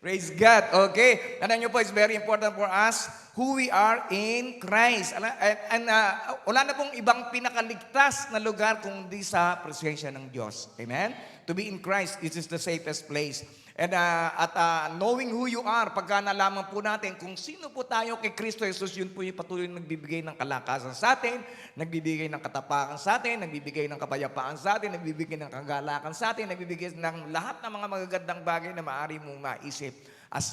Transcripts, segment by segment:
Praise God. Okay. Alam niyo po, it's very important for us who we are in Christ. Wala na pong ibang pinakaligtas na lugar kundi sa presensya ng Diyos. Amen? To be in Christ, it is the safest place. And knowing who you are, pagka nalaman po natin kung sino po tayo kay Kristo Jesus, yun po yung patuloy na nagbibigay ng kalakasan sa atin, nagbibigay ng katapakan sa atin, nagbibigay ng kapayapaan sa atin, nagbibigay ng kagalakan sa atin, nagbibigay ng lahat ng mga magagandang bagay na maaari mong maisip as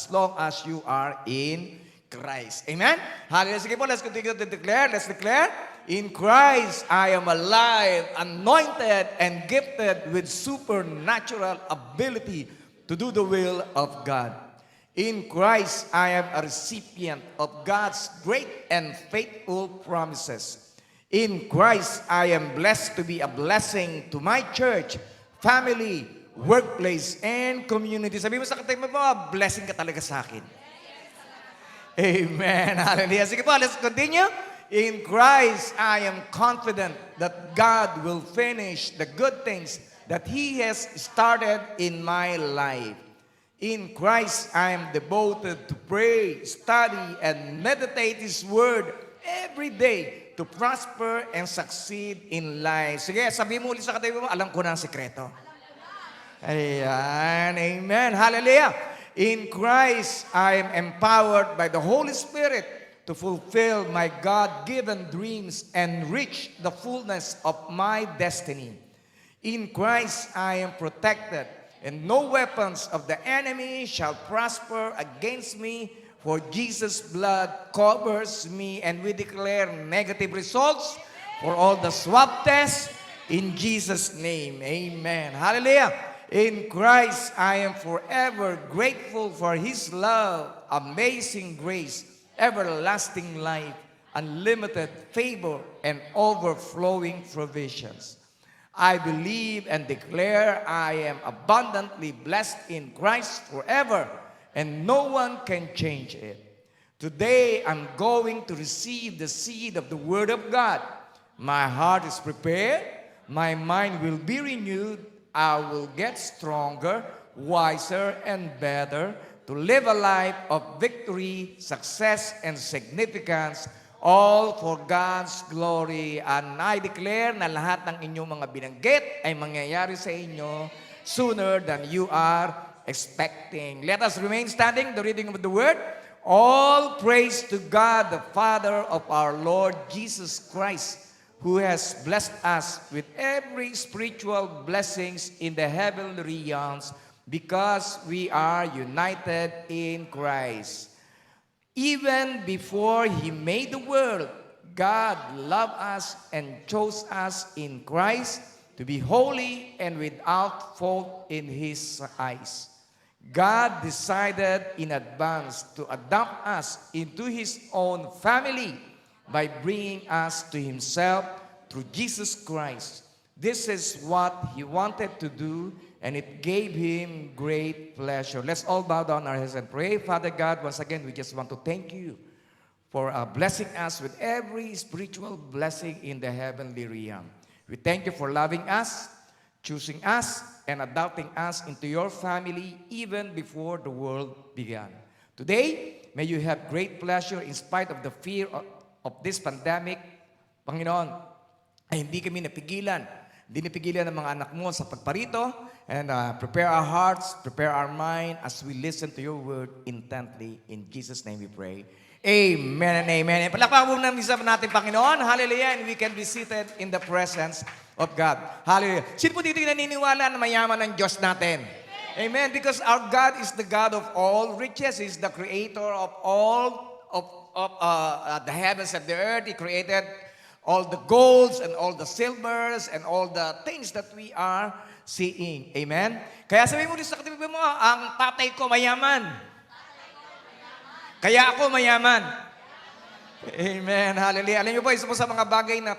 long as you are in Christ. Amen? Hallelujah. Sige po, let's continue to declare. Let's declare, in Christ I am alive, anointed, and gifted with supernatural ability to do the will of God. In Christ, I am a recipient of God's great and faithful promises. In Christ, I am blessed to be a blessing to my church, family, workplace, and community. Sabi mo sa katabi mo, blessing ka talaga sa akin. Amen. Hallelujah. Sige po, let's continue. In Christ, I am confident that God will finish the good things that He has started in my life. In Christ, I am devoted to pray, study, and meditate His Word every day to prosper and succeed in life. Sige, sabi mo ulit sa katabi mo, alam ko na ang sikreto. Ayan, amen. Hallelujah. In Christ, I am empowered by the Holy Spirit to fulfill my God-given dreams and reach the fullness of my destiny. In Christ, I am protected, and no weapons of the enemy shall prosper against me, for Jesus' blood covers me, and we declare negative results for all the swab tests in Jesus' name. Amen. Hallelujah. In Christ, I am forever grateful for His love, amazing grace, everlasting life, unlimited favor, and overflowing provisions. I believe and declare I am abundantly blessed in Christ forever, and no one can change it. Today, I'm going to receive the seed of the Word of God. My heart is prepared. My mind will be renewed. I will get stronger, wiser, and better to live a life of victory, success, and significance, all for God's glory. And I declare na lahat ng inyong mga binanggit ay mangyayari sa inyo sooner than you are expecting. Let us remain standing, the reading of the Word. All praise to God, the Father of our Lord Jesus Christ, who has blessed us with every spiritual blessings in the heavenly realms because we are united in Christ. Even before He made the world, God loved us and chose us in Christ to be holy and without fault in His eyes. God decided in advance to adopt us into His own family by bringing us to Himself through Jesus Christ. This is what He wanted to do, and it gave Him great pleasure. Let's all bow down our heads and pray. Father God, once again, we just want to thank You for blessing us with every spiritual blessing in the heavenly realm. We thank You for loving us, choosing us, and adopting us into Your family even before the world began. Today, may You have great pleasure in spite of the fear of this pandemic. Panginoon, ay hindi kami napigilan. Hindi napigilan ng mga anak mo sa pagparito. And prepare our hearts, prepare our mind as we listen to Your word intently. In Jesus' name we pray. Amen and amen. Palakpakan po natin, Panginoon. Hallelujah. And we can be seated in the presence of God. Hallelujah. Sino po dito yung naniniwala na mayaman ng Diyos natin? Amen. Because our God is the God of all riches. He's the creator of all of the heavens and the earth. He created all the golds and all the silvers and all the things that we are seeing. Amen? Kaya sabi mo sa katabi mo, ang tatay ko mayaman. Kaya ako mayaman. Amen. Hallelujah. Alam niyo po, isa po sa mga bagay na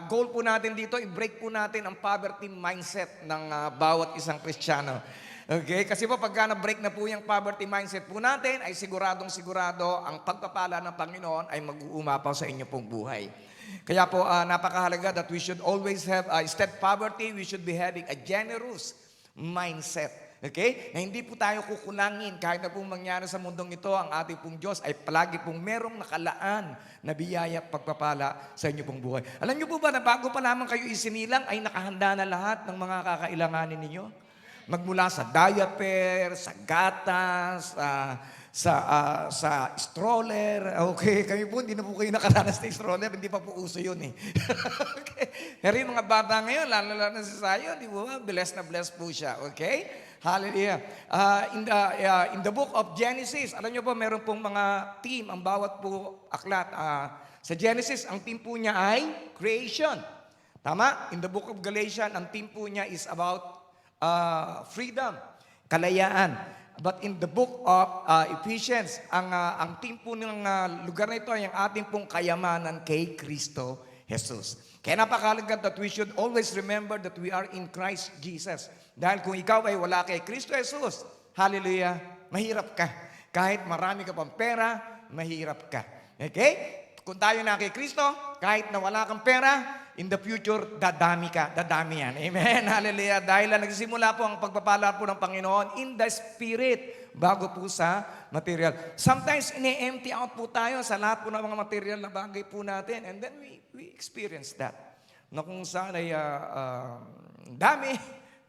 goal po natin dito, i-break po natin ang poverty mindset ng bawat isang Kristiyano. Okay? Kasi po pagka na-break na po yung poverty mindset po natin, ay siguradong-sigurado ang pagpapala ng Panginoon ay mag-uumapaw sa inyo pong buhay. Kaya po napakahalaga that we should always have, instead poverty, we should be having a generous mindset. Okay? Na hindi po tayo kukulangin kahit na pong mangyari sa mundong ito, ang ating pong Diyos ay palagi pong merong nakalaan na biyaya at pagpapala sa inyo pong buhay. Alam niyo po ba na bago pa lamang kayo isinilang ay nakahanda na lahat ng mga kakailanganin ninyo? Magmula sa diaper, sa gatas, sa stroller. Okay, kami po, hindi na po kayo nakaranas ng stroller, hindi pa po uso yun eh. Okay. Pero yung mga bata ngayon, lalo na si Sayo, di ba? Blessed na blessed po siya. Okay? Hallelujah. In the book of Genesis, alam niyo po, meron pong mga team, ang bawat po aklat. Sa Genesis, ang team po niya ay creation. Tama? In the book of Galatians, ang team po niya is about freedom, kalayaan. But in the book of Ephesians, ang team po ng lugar na ito ay ang ating pong kayamanan kay Kristo Jesus. Kaya napakahalaga that we should always remember that we are in Christ Jesus. Dahil kung ikaw ay wala kay Kristo Jesus, hallelujah, mahirap ka. Kahit marami ka pang pera, mahirap ka. Okay? Kung tayo na kay Kristo, kahit na wala kang pera, in the future, dadami ka, dadami yan. Amen, hallelujah. Dahil nagsimula po ang pagpapala po ng Panginoon in the Spirit, bago po sa material. Sometimes, ini-empty out po tayo sa lahat po ng mga material na bagay po natin. And then we experience that. Na kung saan ay dami,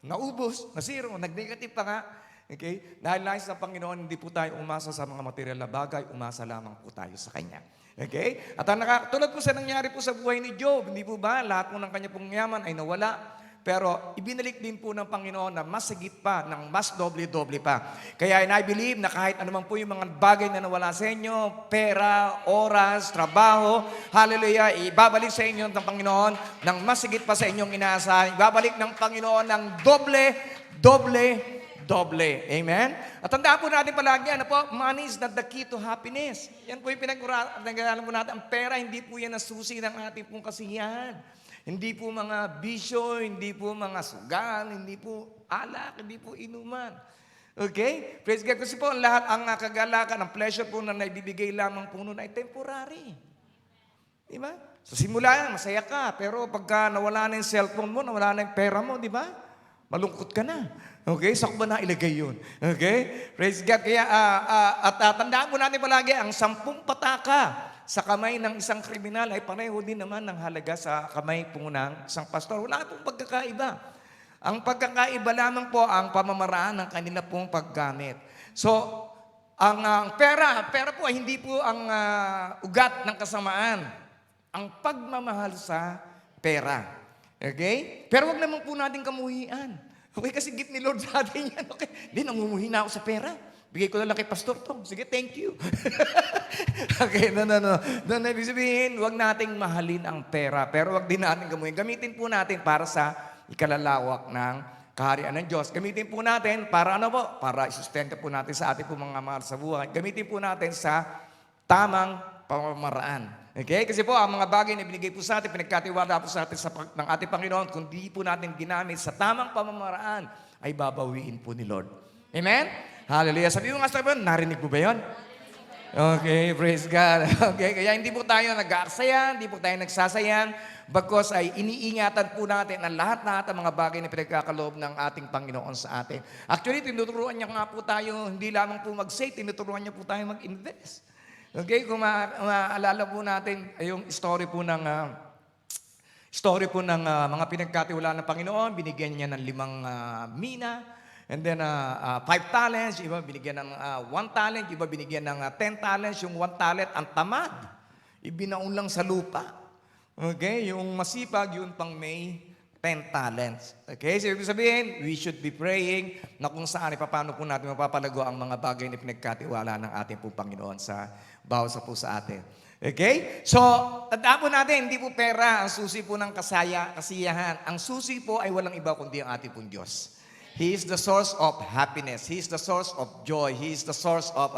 naubos, nasiro, nag-negative pa nga. Okay? Dahil nais sa Panginoon, hindi po tayo umasa sa mga material na bagay, umasa lamang po tayo sa Kanya. Okay? At tulad po sa nangyari po sa buhay ni Job, hindi po ba? Lahat po ng kanya pong yaman ay nawala. Pero ibinalik din po ng Panginoon na mas higit pa, ng mas doble-doble pa. Kaya I believe na kahit anuman po yung mga bagay na nawala sa inyo, pera, oras, trabaho, hallelujah, ibabalik sa inyo ng Panginoon ng mas higit pa sa inyong inaasahan. Ibabalik ng Panginoon ng doble. Amen? At tandaan po natin palagi, money is not the key to happiness. Yan po yung pinag-aralan po natin. Ang pera, hindi po yan ang susi ng ating pong kasiyahan. Hindi po mga bisyo, hindi po mga sugal, hindi po alak, hindi po inuman. Okay? Praise God. Kasi po, lahat ang kagalakan, ang pleasure po na naibibigay lamang po nun ay temporary. Di ba? Sa simula yan, masaya ka. Pero pagka nawala na yung cellphone mo, nawala na yung pera mo, di ba? Malungkot ka na. Okay? Saan ko ba na ilagay yun? Okay? Praise God. Kaya, tandaan po natin palagi, ang 10 pataka sa kamay ng isang kriminal ay pareho din naman ng halaga sa kamay po ng isang pastor. Wala pong pagkakaiba. Ang pagkakaiba lamang po ang pamamaraan ng kanila pong paggamit. So, ang pera po ay hindi po ang ugat ng kasamaan. Ang pagmamahal sa pera. Okay? Pero wag naman po natin kamuhian. Okay, kasi gift ni Lord sa atin yan. Okay, hindi, namumuhi na ako sa pera. Bigay ko na lang kay Pastor Tong. Sige, thank you. Okay, no. Ibig sabihin, wag nating mahalin ang pera. Pero wag din natin kamuhin. Gamitin po natin para sa ikalalawak ng kaharian ng Diyos. Gamitin po natin para Para isustenta po natin sa ating po mga mahal sa buhay. Gamitin po natin sa tamang pamamaraan. Okay? Kasi po, ang mga bagay na binigay po sa atin, pinagkatiwala po sa atin ng ating Panginoon, kung di po natin ginamit sa tamang pamamaraan, ay babawiin po ni Lord. Amen? Hallelujah. Sabi mo nga sa akin, narinig mo ba yun? Okay, praise God. Okay, kaya hindi po tayo nag-aaksayan, hindi po tayo nagsasayan, bagkos ay iniingatan po natin ang lahat-lahat ng mga bagay na pinagkakaloob ng ating Panginoon sa atin. Actually, tinuturuan niya nga po tayo, hindi lamang po mag-save, tinuturuan niya po tayo mag-invest. Okay, kung maalala po natin yung story po ng mga pinagkatiwalaan ng Panginoon, binigyan niya ng 5 mina, and then 5 talents, iba binigyan ng 1 talent, iba binigyan ng 10 talents, yung 1 talent ang tamad, ibinaon lang sa lupa. Okay, yung masipag, yun pang may 10 talents. Okay, so ibig sabihin, we should be praying na kung saan, paano po natin mapapalago ang mga bagay na pinagkatiwala ng ating po Panginoon sa bawat po sa atin. Okay? So, tandaan po natin, hindi po pera ang susi po ng kasiyahan. Ang susi po ay walang iba kundi ang ating pong Diyos. He is the source of happiness. He is the source of joy. He is the source of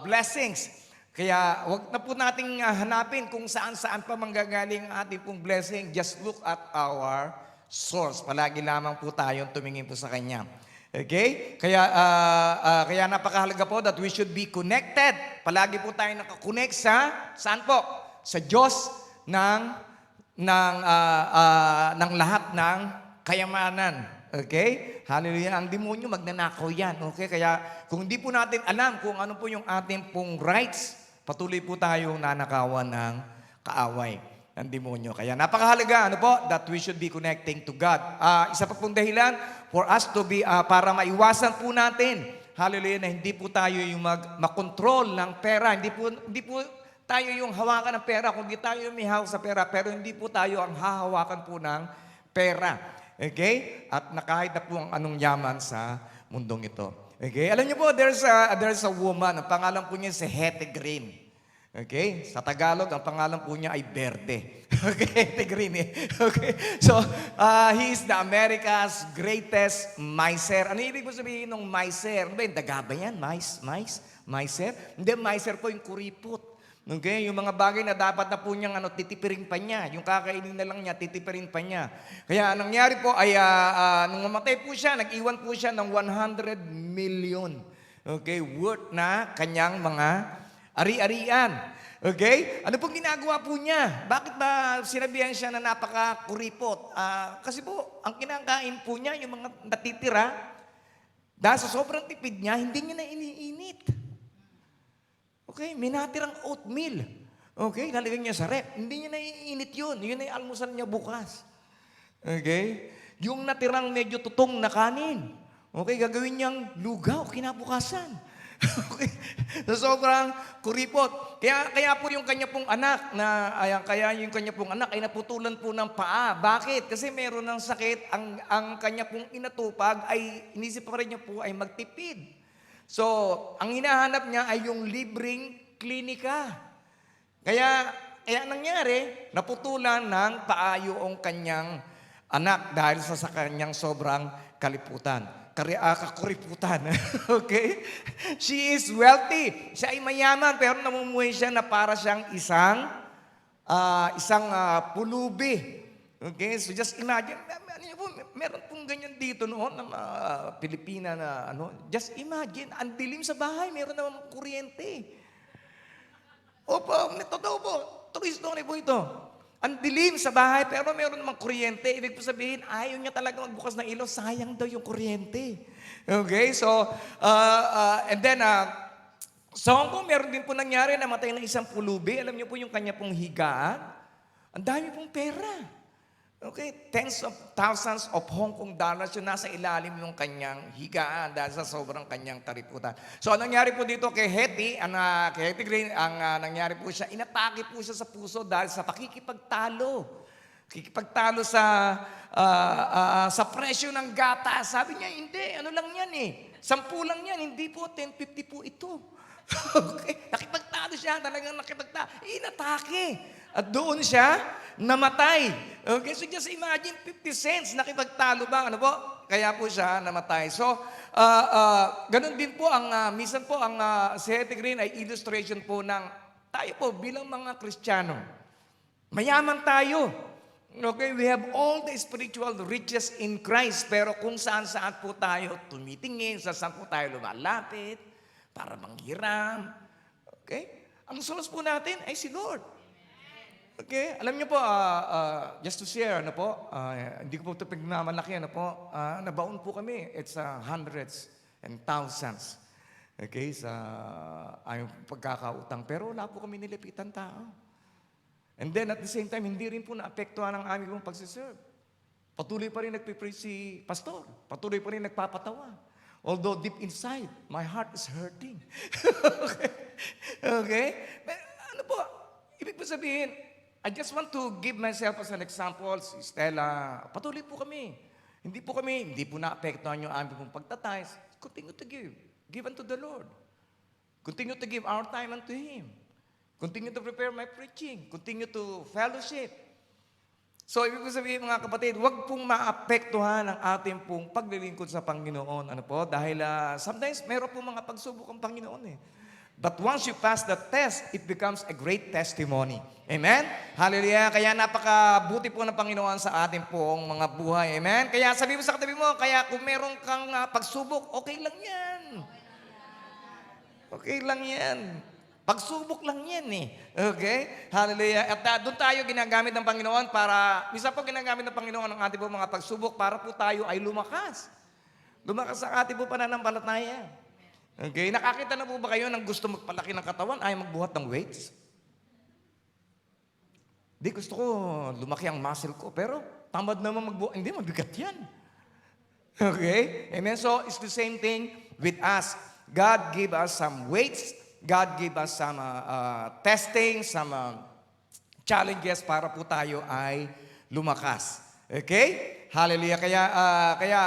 blessings. Kaya wag na po nating hanapin kung saan-saan pa manggagaling ang ating pong blessing. Just look at our source. Palagi lamang po tayong tumingin po sa Kanya. Okay? Kaya napakahalaga po that we should be connected. Palagi po tayo nakakonect saan po? Sa Diyos ng lahat ng kayamanan. Okay? Hallelujah. Ang demonyo, magnanakaw yan. Okay? Kaya kung hindi po natin alam kung ano po yung ating pong rights, patuloy po tayong nanakawan ng kaaway ng demonyo. Kaya napakahalaga, ano po, that we should be connecting to God. Isa pa pong dahilan for us to be, para maiwasan po natin, hallelujah, na hindi po tayo yung makontrol ng pera. Hindi po tayo yung hawakan ng pera, kundi tayo yung may hawak sa pera, pero hindi po tayo ang hahawakan po ng pera. Okay? At nakahit na po ang anong yaman sa mundong ito. Okay? Alam niyo po, there's a woman, ang pangalan po niya si Hetty Green. Okay? Sa Tagalog, ang pangalan po niya ay Verde. Okay? Hetty Green eh. Okay? So, he is the America's greatest miser. Ano ibig po sabihin ng miser? Ano ba yung daga ba yan? Miser? Hindi, miser po yung kuripot. Okay? Yung mga bagay na dapat na po niyang titipirin pa niya. Yung kakainin na lang niya, titipirin pa niya. Kaya anong nangyari po ay, nung mamatay po siya, nag-iwan po siya ng 100 million. Okay? Worth na kanyang mga ari-arian. Okay? Ano pong ginagawa po niya? Bakit ba sinabihan siya na napaka-kuripot? Kasi po, ang kinakain po niya, yung mga natitira, dahil sa sobrang tipid niya, hindi niya na iniinit. Okay? May natirang oatmeal. Okay? Lalagyan niya sa rep. Hindi niya na iniinit yun. Yun ay almusal niya bukas. Okay? Yung natirang medyo tutong na kanin. Okay? Gagawin niyang lugaw kinabukasan. Okay? So, sobrang kuripot. Kaya po yung kanya pong anak ay naputulan po ng paa. Bakit? Kasi meron ng sakit. Ang kanya pong inatupag ay inisip pa rin niya po ay magtipid. So, ang hinahanap niya ay yung libreng klinika. Kaya nangyari, naputulan ng paa yung kanyang anak dahil sa kanyang sobrang kakuriputan. Okay? She is wealthy. Siya ay mayaman, pero namumuhay siya na para siyang isang pulubi. Okay? So just imagine, meron pong ganyan dito noon ng Pilipina na just imagine, ang dilim sa bahay, meron naman kuryente. Opo, totoo po. True story po ito. Ang dilim sa bahay, pero meron namang kuryente. Ibig po sabihin, ayaw niya talaga magbukas ng ilaw, sayang daw yung kuryente. Okay, so, and then, sa Hong Kong, meron din po nangyari, namatay ng isang pulubi. Alam niyo po yung kanya pong higaan. Ang dami pong pera. Okay, tens of thousands of Hong Kong dollars yung nasa ilalim ng kanyang higaan dahil sa sobrang kanyang tariputan. So, anong nangyari po dito kay Hetty Green, nangyari po siya, inatake po siya sa puso dahil sa pakikipagtalo. Pakikipagtalo sa presyo ng gatas. Sabi niya, hindi, ano lang yan eh. 10 lang yan, hindi po, 10.50 po ito. Okay, nakipagtalo siya, talagang inatake. At doon siya namatay. Okay, so just imagine 50 cents nakipagtalo ba? Ano po? Kaya po siya namatay. So, ganun din po minsan po si Hetty Green ay illustration po ng tayo po bilang mga Kristiyano. Mayaman tayo. Okay, we have all the spiritual riches in Christ, pero kung saan-saan po tayo tumitingin, saan po tayo lumalapit para manghiram. Okay? Ang source po natin ay si Lord. Okay, alam niyo po, just to share, hindi ko po ito pagmamalaki, nabaon po kami, it's hundreds and thousands, okay, sa aming pagkakautang, pero wala po kami nilipitan tao. And then at the same time, hindi rin po naapektuhan ang aming pagsiserve. Patuloy pa rin nagpipreach si pastor, patuloy pa rin nagpapatawa. Although deep inside, my heart is hurting. Okay? Ano po, ibig po sabihin, I just want to give myself as an example. Si Stella, patuloy po kami. Hindi po naapektuhan yung aming pong pagtatayos. Continue to give. Give unto the Lord. Continue to give our time unto Him. Continue to prepare my preaching. Continue to fellowship. So, ibig ko sabihin mga kapatid, huwag pong maapektuhan ang ating pong paglilingkod sa Panginoon. Dahil sometimes meron pong mga pagsubok ang Panginoon eh. But once you pass the test, it becomes a great testimony. Amen? Hallelujah. Kaya napakabuti po ng Panginoon sa ating pong mga buhay. Amen? Kaya sabi mo sa katabi mo, kaya kung meron kang pagsubok, okay lang yan. Okay lang yan. Pagsubok lang yan eh. Okay? Hallelujah. At doon tayo ginagamit ng Panginoon para, misa po ginagamit ng Panginoon ang ating po mga pagsubok para po tayo ay lumakas. Lumakas ang ating po pananampalataya. Okay? Nakakita na po ba kayo ng gusto magpalaki ng katawan ay magbuhat ng weights? Di gusto ko lumaki ang muscle ko, pero tamad naman magbuhat. Hindi, mabigat yan. Okay? Amen? So, it's the same thing with us. God gave us some weights. God gave us some testing, some challenges para po tayo ay lumakas. Okay? Hallelujah. Kaya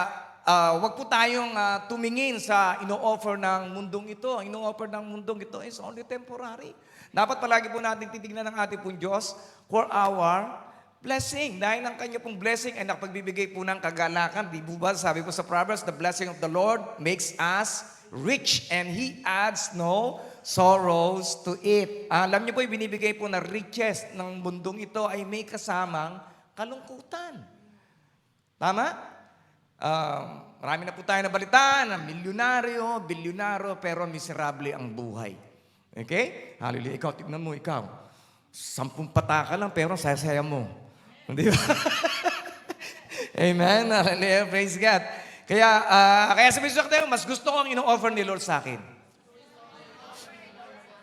wag po tayong tumingin sa ino-offer ng mundong ito. Ang ino-offer ng mundong ito is only temporary. Dapat palagi po natin titignan ng ating pong Diyos for our blessing. Dahil ang kanya pong blessing ay nakapagbibigay po ng kagalakan. Di ba? Sabi po sa Proverbs, the blessing of the Lord makes us rich and He adds no sorrows to it. Alam niyo po, binibigay po na riches ng mundong ito ay may kasamang kalungkutan. Tama? Marami na po tayo nabalitaan, milyonaryo, bilyonaryo, pero miserable ang buhay. Okay? Hallelujah. Ikaw, tignan mo, ikaw. 10 pataka lang, pero saya-saya mo. Di ba? Amen. Hallelujah. Praise God. Kaya sabi sa tayo, mas gusto ko ang ino-offer ni Lord sa akin.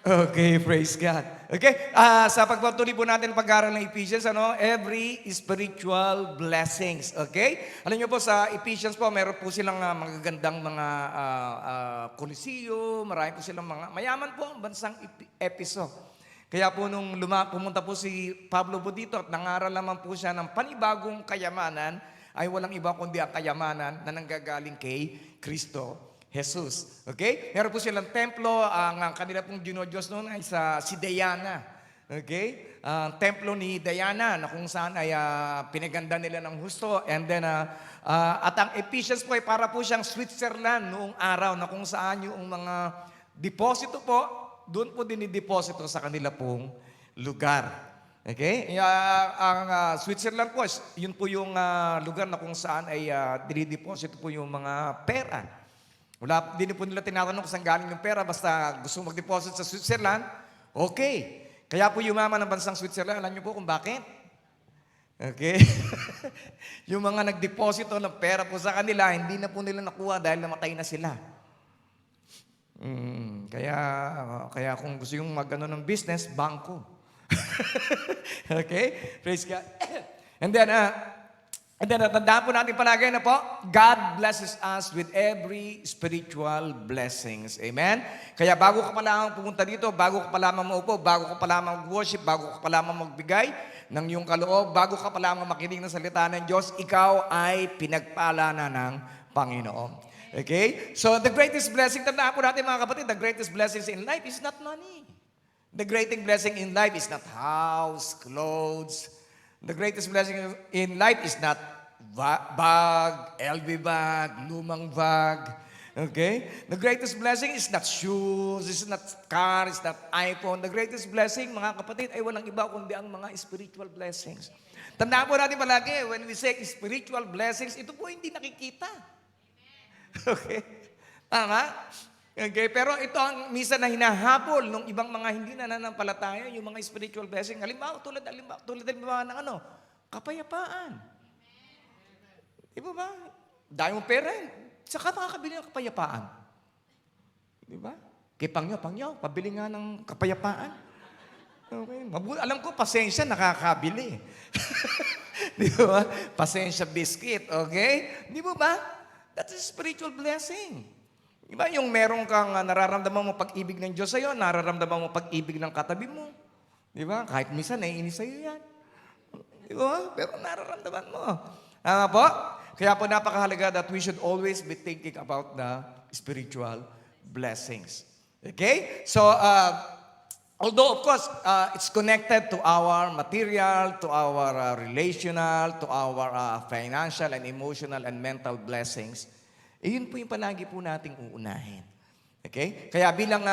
Okay, praise God. Okay, sa pagpatuloy po natin pag-aaral ng Ephesians, every spiritual blessings. Okay? Alam niyo po sa Ephesians po, meron po silang magagandang mga Coliseo, marami po silang mga, mayaman po ang bansang Episo. Kaya po nung pumunta po si Pablo po dito at nangaral naman po siya ng panibagong kayamanan, ay walang iba kundi ang kayamanan na nanggagaling kay Kristo Jesus. Okay? Meron po silang templo, ang kanila pong Diyos noon ay si Diana. Okay? Templo ni Diana na kung saan ay pinaganda nila ng husto. And then, at ang Ephesians po ay para po siyang Switzerland noong araw na kung saan yung mga deposito po, doon po dinideposito sa kanila pong lugar. Okay? Ang Switzerland po, yun po yung lugar na kung saan ay dinideposito po yung mga pera. Wala, hindi po nila tinatanong kung saan galing yung pera, basta gusto mag-deposit sa Switzerland, okay. Kaya po yumaman ng bansang Switzerland, alam niyo po kung bakit? Okay? Yung mga nag-deposito ng pera po sa kanila, hindi na po nila nakuha dahil namatay na sila. Kaya kung gusto yung mag-ano ng business, bangko. Okay? Praise God. And then, tandaan po natin palagi na po, God blesses us with every spiritual blessings. Amen? Kaya bago ka pa lamang pumunta dito, bago ka pa lamang maupo, bago ka pa lamang worship, bago ka pa lamang magbigay ng iyong kaloob, bago ka pa lamang makinig ng salita ng Diyos, ikaw ay pinagpala na ng Panginoon. Okay? So the greatest blessing, tandaan po natin mga kapatid, the greatest blessings in life is not money. The greatest blessing in life is not house, clothes. The greatest blessing in life is not bag, LV bag, lumang bag. Okay? The greatest blessing is not shoes, is not car, is not iPhone. The greatest blessing, mga kapatid, ay walang iba kundi ang mga spiritual blessings. Tandaan po natin palagi, when we say spiritual blessings, ito po hindi nakikita. Okay? Tama? Okay, pero ito ang misa na hinahabol ng ibang mga hindi nananampalataya, yung mga spiritual blessing. Halimbawa, tulad ng kapayapaan. Di ba? Dahil mo pera, saka makakabili ng kapayapaan. Di ba? Kay Pangyaw, pabili nga ng kapayapaan. Okay. Alam ko, pasensya, nakakabili. Di ba? Pasensya biscuit, okay? Di ba? That's a spiritual blessing. Diba yung meron kang nararamdaman mo pag-ibig ng Diyos sa'yo, nararamdaman mo pag-ibig ng katabi mo. Diba? Kahit minsan, naiinis sa'yo yan. Diba? Pero nararamdaman mo. Po? Kaya po napakahalaga that we should always be thinking about the spiritual blessings. Okay? So, although of course, it's connected to our material, to our relational, to our financial and emotional and mental blessings, yun po yung palagi po nating uunahin. Okay? Kaya bilang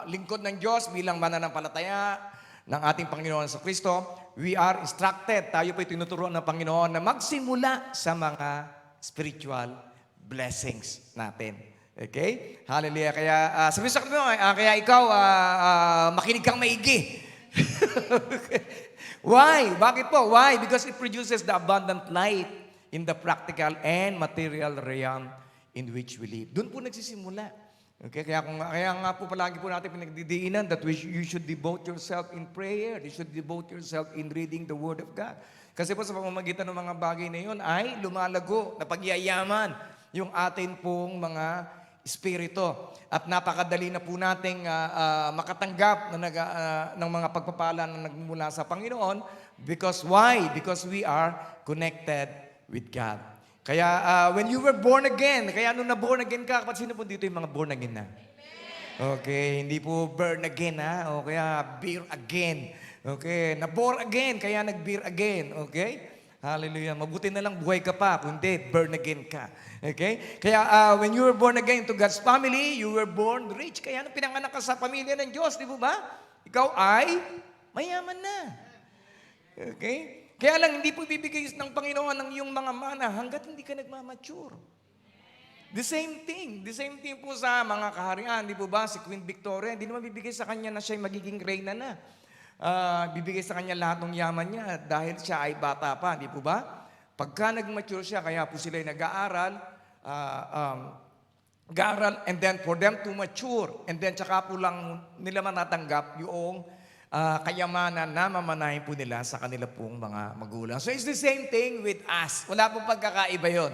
lingkod ng Diyos, bilang mananampalataya ng ating Panginoon sa Kristo, we are instructed, tayo po tinuturuan ng Panginoon na magsimula sa mga spiritual blessings natin. Okay? Hallelujah. Kaya sabi sa mo, kaya ikaw, makinig kang maigi. Why? Bakit po? Why? Because it produces the abundant light in the practical and material realm in which we live. Doon po nagsisimula. Okay? Kaya nga po palagi po natin pinagdidiinan that you should devote yourself in prayer. You should devote yourself in reading the Word of God. Kasi po sa pamamagitan ng mga bagay na yun ay lumalago, napagyayaman yung atin pong mga espiritu. At napakadali na po nating makatanggap ng mga pagpapala na nagmula sa Panginoon. Because why? Because we are connected with God. Kaya when you were born again, kaya nung na-born again ka, sino po dito yung mga born again na? Okay, hindi po burn again ha, o kaya beer again. Okay, na-born again, kaya nag-beer again. Okay? Hallelujah. Mabuti na lang buhay ka pa, kundi burn again ka. Okay? Kaya when you were born again to God's family, you were born rich. Kaya nung pinanganak ka sa pamilya ng Diyos, di ba? Ikaw ay mayaman na. Okay? Kaya lang, hindi po ibibigay ng Panginoon ng iyong mga mana hanggat hindi ka nagmamature. The same thing po sa mga kaharian, di po ba? Si Queen Victoria, hindi naman bibigay sa kanya na siya magiging reyna na. Bibigay sa kanya lahat ng yaman niya dahil siya ay bata pa, di po ba? Pagka nag-mature siya, kaya po sila nag-aaral, and then for them to mature, and then tsaka po lang nila manatanggap yung kayamanan na mamanahin po nila sa kanila pong mga magulang. So it's the same thing with us. Wala pong pagkakaiba yun.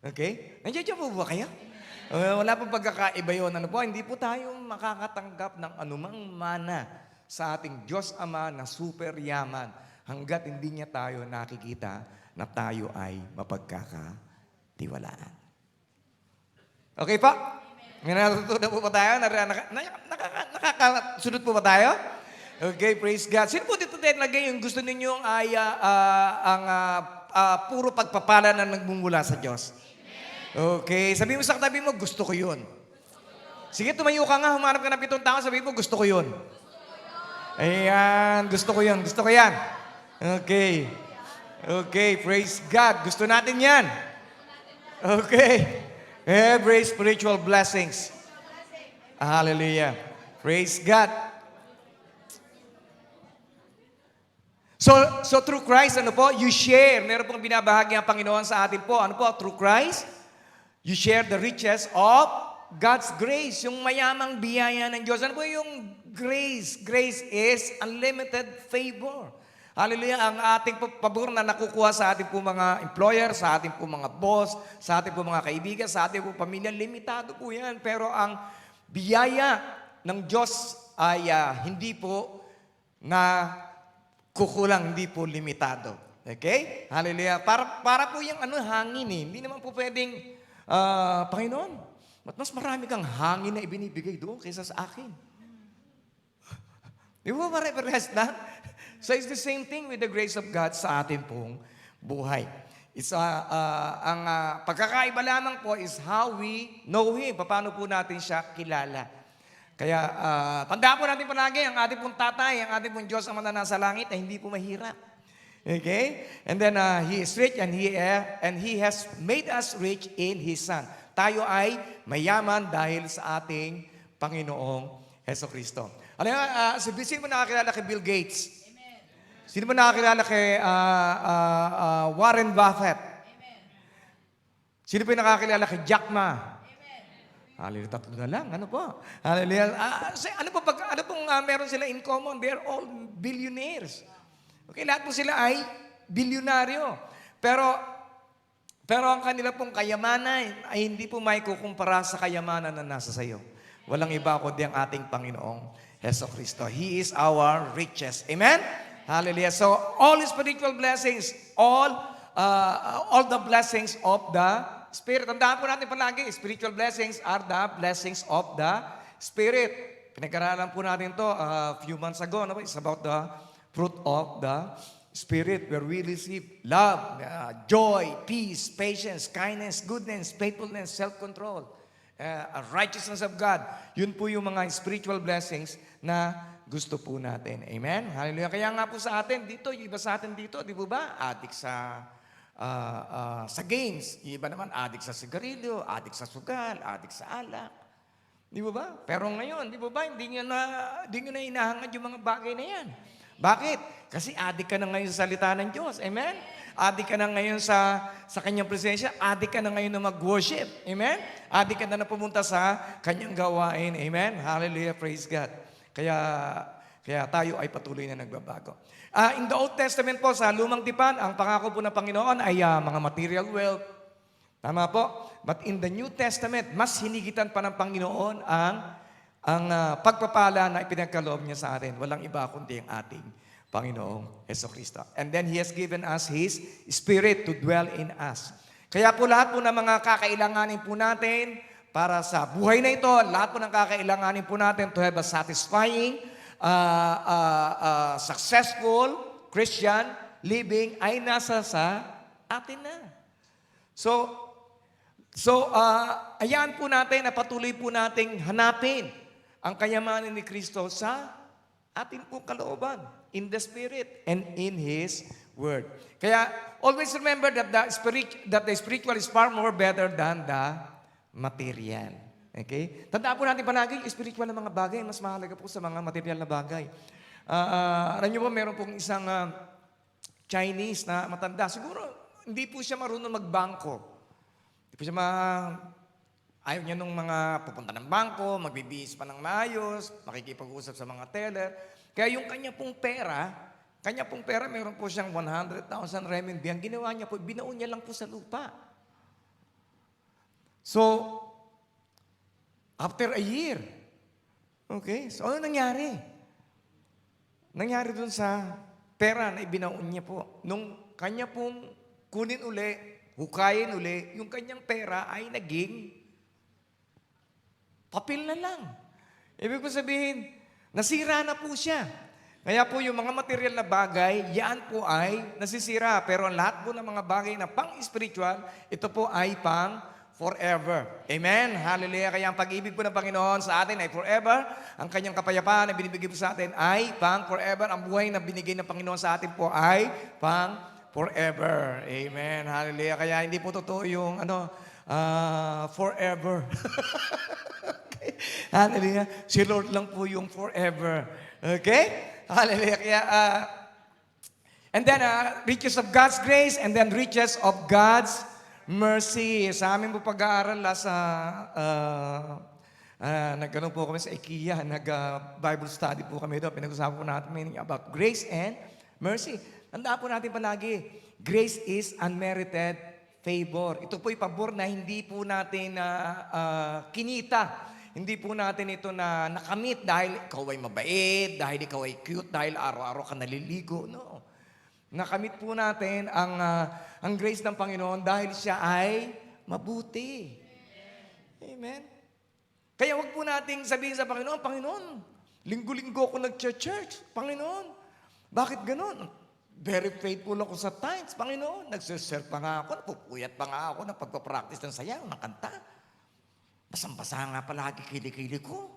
Okay? Nandiyan po ba kayo? Wala pong pagkakaiba yun. Ano po? Hindi po tayo makakatanggap ng anumang mana sa ating Diyos Ama na super yaman hanggat hindi niya tayo nakikita na tayo ay mapagkakatiwalaan. Okay po? May natutunan po ba tayo? Nakakasunod po ba tayo? Okay, praise God. Sino po dito tayo lagay yung gusto ninyong ay puro pagpapala na nagmumula sa Diyos? Okay, sabihin mo sa katabi mo, gusto ko yun. Sige, tumayo ka nga, humanap ka ng 7 tao, sabihin mo, gusto ko yun. Ayan, gusto ko yan, gusto ko yan. Okay. Okay, praise God. Gusto natin yan. Okay. Every spiritual blessings. Hallelujah. Praise God. So through Christ, ano po? You share. Meron pong binabahagi ang Panginoon sa atin po. Ano po? Through Christ, you share the riches of God's grace. Yung mayamang biyaya ng Diyos. Ano po yung grace? Grace is unlimited favor. Hallelujah. Ang ating pabor na nakukuha sa ating po mga employer, sa ating po mga boss, sa ating po mga kaibigan, sa ating po pamilya, limitado po yan. Pero ang biyaya ng Diyos ay hindi po na kukulang, hindi po limitado. Okay? Hallelujah. Para po yung hangin eh. Hindi naman po pwedeng, Panginoon, mas marami kang hangin na ibinibigay doon kaysa sa akin. Di ba pare-parehas na? So it's the same thing with the grace of God sa atin pong buhay. It's, ang pagkakaiba lamang po is how we know Him. Paano po natin siya kilala. Kaya tandaan po natin palagi, ang ating pong tatay, ang ating pong Diyos ang nasa langit ay hindi po mahirap. Okay? And then He is rich and He has made us rich in His Son. Tayo ay mayaman dahil sa ating Panginoong Hesukristo. Alam mo, sino mo nakakilala kay Bill Gates? Amen. Sino mo nakakilala kay Warren Buffett? Amen. Sino po yung nakakilala kay Jack Ma? Hallelujah, tatlo na lang. Ano po? Hallelujah. Ano pong meron sila in common? They're all billionaires. Okay, lahat po sila ay bilyonaryo. Pero ang kanila pong kayamanan ay hindi po may kukumpara sa kayamanan na nasa sayo. Walang iba kundi ang ating Panginoong Hesukristo. He is our richest. Amen? Hallelujah. So, all spiritual blessings, all the blessings of the Spirit. Tandaan po natin palagi, spiritual blessings are the blessings of the Spirit. Pinag-aralan po natin to a few months ago. It's about the fruit of the Spirit where we receive love, joy, peace, patience, kindness, goodness, faithfulness, self-control, righteousness of God. Yun po yung mga spiritual blessings na gusto po natin. Amen? Hallelujah. Kaya nga po sa atin dito, yung iba sa atin dito, di po ba? Adik sa sa games. Yung iba naman, adik sa sigarilyo, adik sa sugal, adik sa alak. Di ba ba? Pero ngayon, di ba ba, hindi nyo na hinahangad yung mga bagay na yan. Bakit? Kasi adik ka na ngayon sa salita ng Diyos. Amen? Adik ka na ngayon sa kanyang presensya. Adik ka na ngayon na mag-worship. Amen? Adik ka na pumunta sa kanyang gawain. Amen? Hallelujah, praise God. Kaya tayo ay patuloy na nagbabago. In the Old Testament po, sa Lumang Tipan, ang pangako po ng Panginoon ay mga material wealth. Tama po? But in the New Testament, mas hinigitan pa ng Panginoon ang pagpapala na ipinagkaloob niya sa atin. Walang iba kundi ang ating Panginoong Jesucristo. And then He has given us His Spirit to dwell in us. Kaya po lahat po ng mga kakailanganin po natin para sa buhay na ito, lahat po ng kakailanganin po natin to have a satisfying, successful Christian living ay nasa sa atin na. So, ayan po natin na patuloy po nating hanapin ang kayamanan ni Kristo sa ating po kalooban, in the Spirit and in His Word. Kaya, always remember that the spiritual is far more better than the material. Okay? Tandaan po natin palagi, yung spiritual na mga bagay, mas mahalaga po sa mga material na bagay. Alam niyo po, meron pong isang Chinese na matanda. Siguro, hindi po siya marunong magbangko. Ayaw niya nung mga pupunta ng bangko, magbibihis pa ng maayos, makikipag-usap sa mga teller. Kaya yung kanya pong pera, meron po siyang 100,000 renminbi. Ang ginawa niya po, binaon niya lang po sa lupa. So, after a year, okay, so ano nangyari? Nangyari dun sa pera na ibinaon niya po. Nung kanya pong kunin uli, hukayin uli, yung kanyang pera ay naging papel na lang. Ibig ko sabihin, nasira na po siya. Kaya po yung mga material na bagay, yan po ay nasisira. Pero ang lahat po ng mga bagay na pang-spiritual, ito po ay pang-forever. Amen? Hallelujah. Kaya ang pag-ibig po ng Panginoon sa atin ay forever. Ang kanyang kapayapaan na binibigay po sa atin ay pang-forever. Ang buhay na binigay ng Panginoon sa atin po ay pang-forever. Amen. Hallelujah. Kaya hindi po totoo yung forever. Okay. Hallelujah. Si Lord lang po yung forever. Okay? Hallelujah. Kaya, and then, riches of God's grace and then riches of God's mercy. Sa amin po pag-aaral nagganong po kami sa IKEA, nag-Bible study po kami doon. Pinag-usapan po natin meaning about grace and mercy. Tandaan po natin palagi, grace is unmerited favor. Ito po'y pabor na hindi po natin kinita. Hindi po natin ito na nakamit dahil ikaw ay mabait, dahil ikaw ay cute, dahil araw-araw ka naliligo. No. Nakamit po natin ang grace ng Panginoon dahil siya ay mabuti. Amen. Kaya wag po nating sabihin sa Panginoon, Panginoon, linggo-linggo ako nag-church. Panginoon, bakit ganun? Very faithful ako sa tithes, Panginoon. Nagsiserve pa nga ako, napupuyat pa nga ako ng pagpapractice ng sayaw, ng kanta. Basang-basa nga palagi kilikili ko.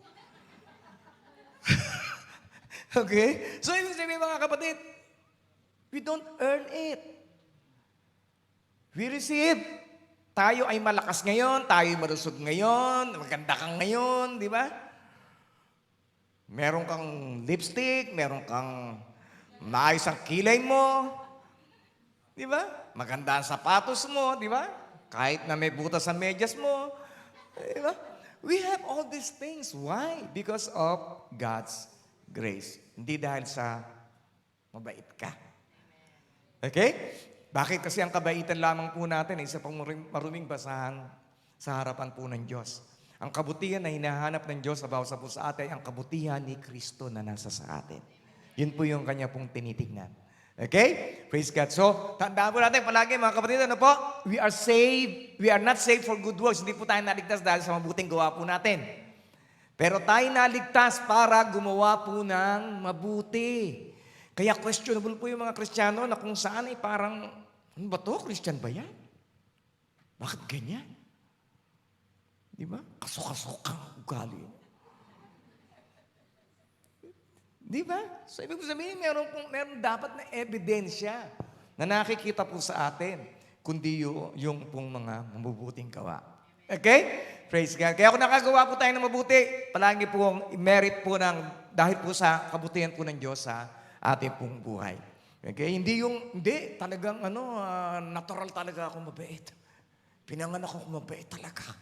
Okay? So, ibig sabihin mga kapatid, we don't earn it. We receive. Tayo ay malakas ngayon, tayo ay marusog ngayon, maganda kang ngayon, di ba? Meron kang lipstick, meron kang maayos ang kilay mo, di ba? Maganda ang sapatos mo, di ba? Kahit na may butas ang medyas mo, di ba? We have all these things. Why? Because of God's grace. Hindi dahil sa mabait ka. Okay? Bakit? Kasi ang kabaitan lamang po natin ay isa pang maruming basahan sa harapan po ng Diyos. Ang kabutihan na hinahanap ng Diyos sa bawat sa puso atin, ang kabutihan ni Kristo na nasa sa atin. Yun po yung kanya pong tinitignan. Okay? Praise God. So, tandaan po natin palagi mga kapatid, ano po? We are saved. We are not saved for good works. Hindi po tayo naligtas dahil sa mabuting gawa po natin. Pero tayo naligtas para gumawa po ng mabuti. Kaya questionable po yung mga Kristiyano na kung saan ay parang, ano ba to? Christian ba yan? Bakit ganyan? Di ba? Kasok-kasok ang ugali. Di ba? So, ibig sabihin, meron dapat na ebidensya na nakikita po sa atin. kundi yung pong mga mabubuting gawa. Okay? Praise God. Kaya kung nakagawa po tayo ng mabuti, palagi pong merit po dahil po sa kabutihan po ng Diyos sa ating pong buhay. Okay? Hindi, talagang natural talaga ako mabait. Pinanganak ako mabait talaga.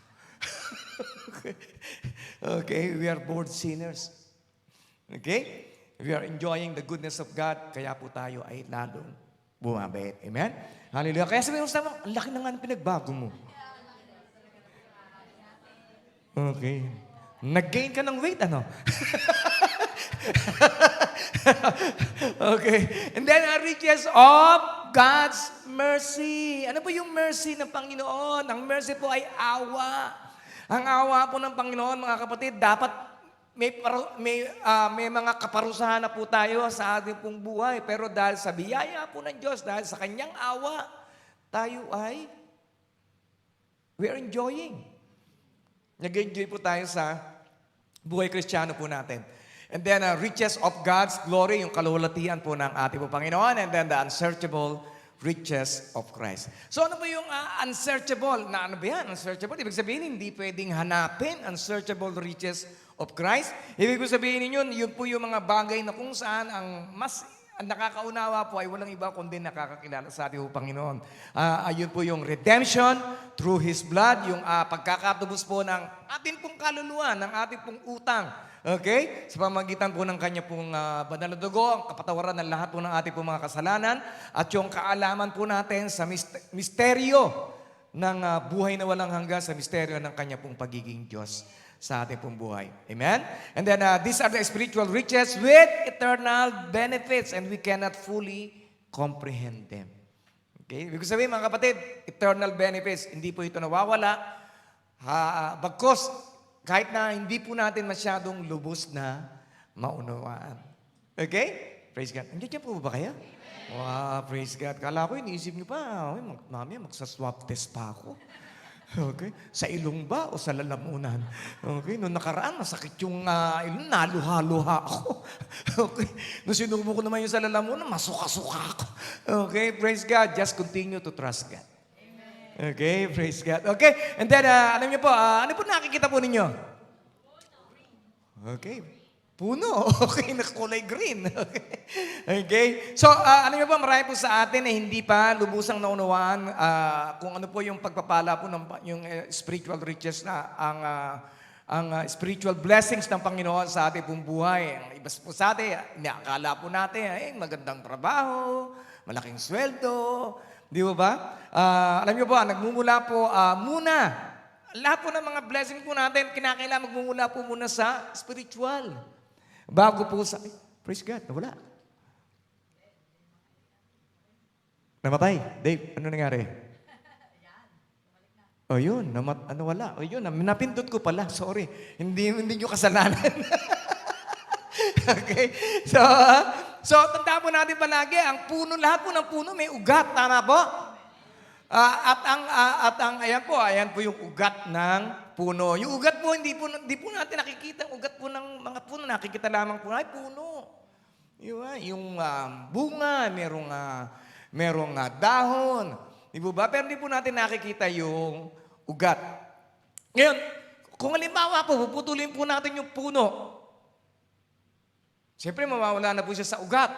Okay? We are born sinners. Okay? We are enjoying the goodness of God, kaya po tayo ay lalong bumabait. Amen? Hallelujah. Kaya sabihin mo sa mga, ang laki na nga ng pinagbago mo. Okay. Nag-gain ka ng weight, ano? Okay. And then, riches of God's mercy. Ano po yung mercy ng Panginoon? Ang mercy po ay awa. Ang awa po ng Panginoon, mga kapatid, dapat may mga kaparusahan na po tayo sa ating pong buhay. Pero dahil sa biyaya po ng Diyos, dahil sa Kanyang awa, we are enjoying. Nag-enjoy po tayo sa buhay Kristiyano po natin. And then, riches of God's glory, yung kalulatian po ng ating po Panginoon. And then, the unsearchable riches of Christ. So, ano ba yung unsearchable? Na ano ba yan? Unsearchable? Ibig sabihin, hindi pwedeng hanapin unsearchable riches of Christ. Ibig sabihin ninyo, yun po yung mga bagay na kung saan ang nakakaunawa po ay walang iba kundi nakakakilala sa ating Panginoon. Ayun po yung redemption through His blood, yung pagkakatubos po ng ating pong kaluluwa, ng ating pong utang. Okay? Sa pamagitan po ng Kanya pong banal na dugo, ang kapatawaran ng lahat po ng ating pong mga kasalanan, at yung kaalaman po natin sa misteryo ng buhay na walang hanggan, sa misteryo ng Kanya pong pagiging Diyos sa ating pong buhay. Amen? And then, these are the spiritual riches with eternal benefits and we cannot fully comprehend them. Okay? Ibig sabihin, mga kapatid, eternal benefits, hindi po ito nawawala. Bagkos, kahit na hindi po natin masyadong lubos na maunawaan. Okay? Praise God. Andiyan po ba kaya? Wow, praise God. Kala ko, iniisip niyo pa, mami, magsaswap test pa ako. Okay? Sa ilong ba o sa lalamunan? Okay? Noong nakaraan, masakit yung ilong, naluha-luha ako. Okay? Noong sinubo ko naman yung sa lalamunan, masuka-suka ako. Okay? Praise God. Just continue to trust God. Amen. Okay? Praise God. Okay? And then, alam niyo po, ano po nakikita po ninyo? Okay. Puno. Okay, nakakulay green. Okay. So, ano niyo ba, marami po sa atin hindi pa lubusang naunawaan kung ano po yung pagpapala po ng yung spiritual riches na ang spiritual blessings ng Panginoon sa ating pong buhay. Ang iba po sa atin, inaakala po natin, magandang trabaho, malaking sweldo, di ba? Alam niyo ba, nagmumula po muna. Lahat po ng mga blessing po natin, kinakailangan magmumula po muna sa spiritual. Bago po sa... Praise God, nawala. Namatay. Dave, ano nangyari? O yun, wala. O yun, napindot ko pala. Sorry. Hindi nyo kasalanan. Okay? So, tanda po natin palagi, ang puno, lahat po ng puno may ugat. Tama po? Ayan po yung ugat ng puno. Yung ugat po, hindi po natin nakikita. Ang ugat po ng mga puno, nakikita lamang po, ay puno. Yung bunga, merong dahon. Di ba? Pero hindi po natin nakikita yung ugat. Ngayon, kung halimbawa po, puputulin po natin yung puno. Siyempre, mawawala na po siya sa ugat.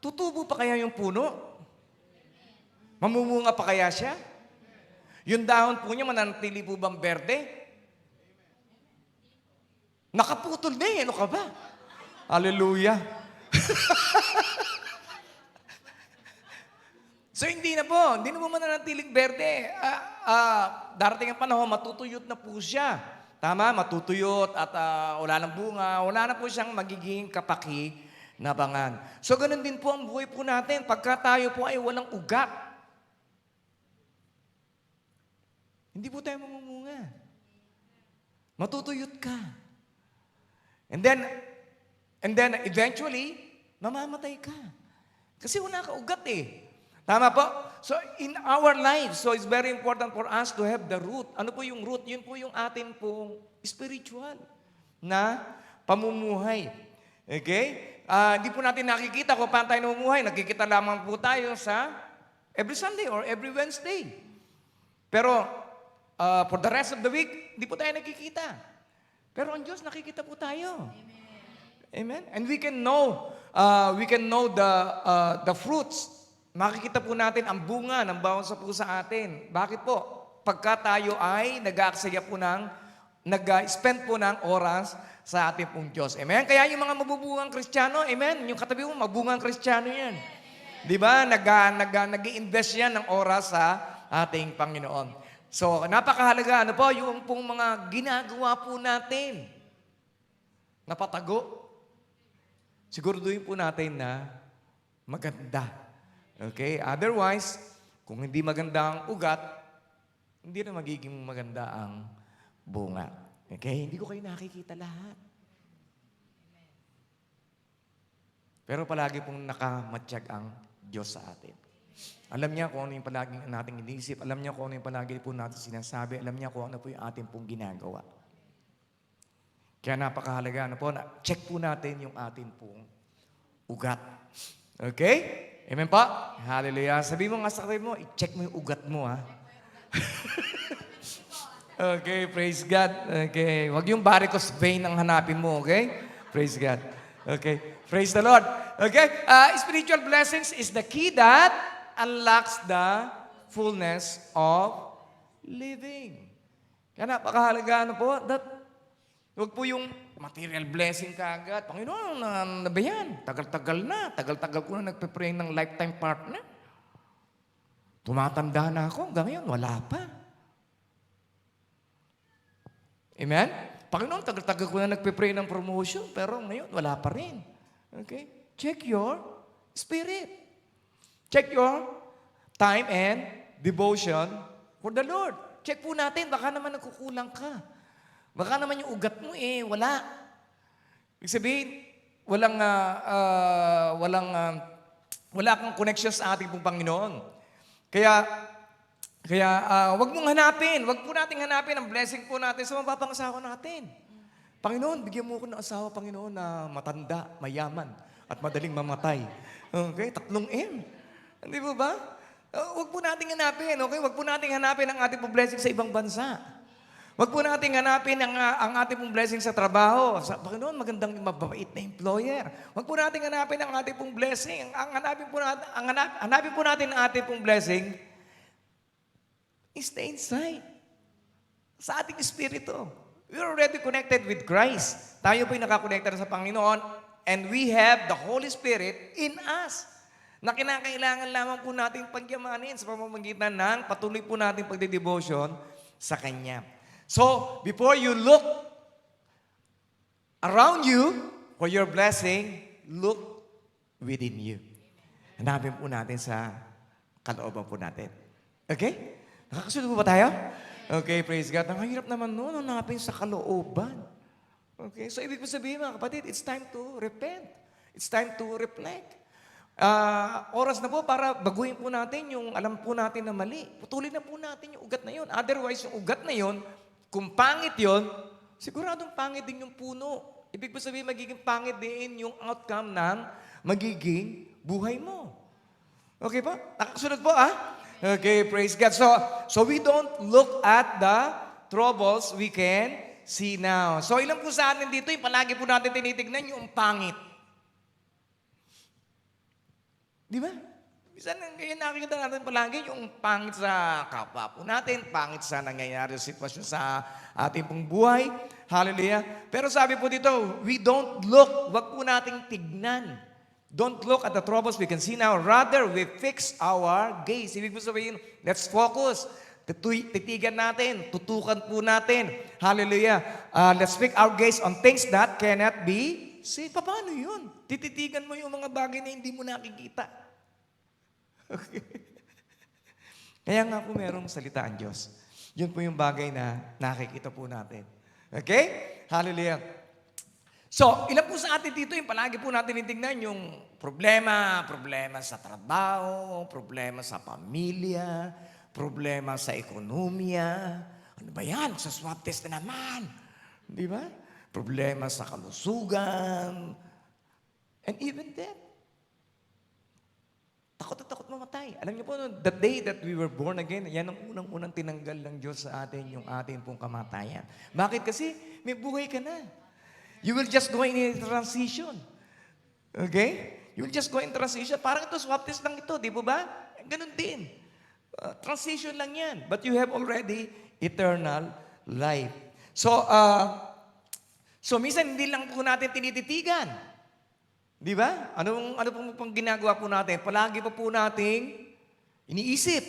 Tutubo pa kaya yung puno? Mamumunga pa kaya siya? Yung dahon po niya, mananatili po bang berde? Nakaputol na eh. Ano ka ba? Hallelujah. So, hindi na po mananatiling berde. Darating ang panahon, matutuyot na po siya. Tama, matutuyot at wala ng bunga, wala na po siyang magiging kapaki-nabangan. So, ganun din po ang buhay po natin. Pagka tayo po ay walang ugat, hindi po tayo mamumunga. Matutuyot ka. And then eventually, mamamatay ka. Kasi wala ka ugat eh. Tama po? So in our lives, so it's very important for us to have the root. Ano po yung root? Yun po yung atin pong spiritual na pamumuhay. Okay? Hindi po natin nakikita kung paano tayo namumuhay. Nakikita lamang po tayo sa Every Sunday or every Wednesday. Pero for the rest of the week, hindi po tayo nakikita. Pero ang Diyos, nakikita po tayo. Amen? And we can know the fruits. Makikita po natin ang bunga ng bawat sa puso sa atin. Bakit po? Pagka tayo ay nag-aaksaya po nag-spend po ng oras sa ating pong Diyos. Amen? Kaya yung mga mabubungang Kristiyano, amen? Yung katabi mo, mabungang Kristiyano yan. Di ba? Nag-i-invest yan ng oras sa ating Panginoon. So, napakahalaga, yung pong mga ginagawa po natin. Napatago. Siguraduhin po natin na maganda. Okay? Otherwise, kung hindi maganda ang ugat, hindi na magiging maganda ang bunga. Okay? Hindi ko kayo nakikita lahat. Pero palagi pong nakamatsyag ang Diyos sa atin. Alam niya kung ano yung palagi nating iniisip. Alam niya kung ano yung palagi po natin sinasabi. Alam niya kung ano po yung ating pong ginagawa. Kaya napakahalaga, check po natin yung ating pong ugat. Okay? Amen po? Hallelujah. Sabi mo nga sa mo, i-check mo yung ugat mo, ha? Okay, praise God. Okay, wag yung varicose vein ang hanapin mo, okay? Praise God. Okay, praise the Lord. Okay, spiritual blessings is the key that unlocks the fullness of living. Kaya napakahalaga, that wag po yung material blessing ka agad. Panginoon, na ba yan? Tagal-tagal na. Tagal-tagal ko na nagpe-pray ng lifetime partner. Tumatanda na ako. Hanggang ngayon, wala pa. Amen? Panginoon, tagal-tagal ko na nagpe-pray ng promotion, pero ngayon, wala pa rin. Okay? Check your spirit. Check your time and devotion for the Lord. Check po natin, baka naman nagkukulang ka. Baka naman yung ugat mo wala. Ibig sabihin, wala kang connection sa ating pong Panginoon. Kaya wag mong hanapin, wag po nating hanapin ang blessing po natin sa mababang asawa natin. Panginoon, bigyan mo ko ng asawa, Panginoon, na matanda, mayaman, at madaling mamatay. Okay? 3 M. Hindi po ba? Wag po nating hanapin, okay? Wag po nating hanapin ang ating pong blessing sa ibang bansa. Wag po nating hanapin ang ating pong blessing sa trabaho. Panginoon, magandang mababait na employer. Wag po nating hanapin ang ating pong blessing. Hanapin po natin ang ating pong blessing stay inside. Sa ating espiritu. We're already connected with Christ. Tayo po'y nakakonekta sa Panginoon and we have the Holy Spirit in us na kinakailangan lamang po natin pagyamanin sa pamamagitan ng patuloy po natin pagdedevotion sa Kanya. So, before you look around you for your blessing, look within you. Hanapin po natin sa kalooban po natin. Okay? Nakakasunod po ba tayo? Okay, praise God. Ang hirap naman noon, hanapin sa kalooban. Okay? So, ibig po sabihin mga kapatid, it's time to repent. It's time to reflect. Oras na po para baguhin po natin yung alam po natin na mali. Putulin na po natin yung ugat na yun. Otherwise, yung ugat na yun, kung pangit yun, siguradong pangit din yung puno. Ibig po sabihin, magiging pangit din yung outcome ng magiging buhay mo. Okay po? Nakasunod po, Okay, praise God. So we don't look at the troubles we can see now. So ilan po sa atin dito, yung palagi po natin tinitignan yung pangit. Di ba? Minsan kaya nakikita natin palagi yung pangit sa kapwa po natin, pangit sa nangyayari sa sitwasyon sa ating pong buhay. Hallelujah. Pero sabi po dito, we don't look, wag po nating tignan. Don't look at the troubles we can see now. Rather, we fix our gaze. Ibig po sabihin, let's focus. Titigan natin, tutukan po natin. Hallelujah. Let's fix our gaze on things that cannot be seen. Paano yun? Tititigan mo yung mga bagay na hindi mo nakikita. Okay. Kaya nga po merong salita ang Diyos. Yun po yung bagay na nakikita po natin. Okay? Hallelujah. So, ilan po sa atin dito yung palagi po natin itingnan yung problema sa trabaho, problema sa pamilya, problema sa ekonomiya. Ano ba yan? Sa swab test na naman. Di ba? Problema sa kalusugan. And even death. Takot na takot mamatay. Alam niyo po, no, the day that we were born again, yan ang unang-unang tinanggal ng Diyos sa atin, yung atin pong kamatayan. Bakit? Kasi may buhay ka na. You will just go in a transition. Okay? You will just go in transition. Parang ito, swap test lang ito, di ba? Ganun din. Transition lang yan. But you have already eternal life. So minsan hindi lang po natin tinititigan. Di ba? Ano pong ginagawa po natin? Palagi pa po nating iniisip.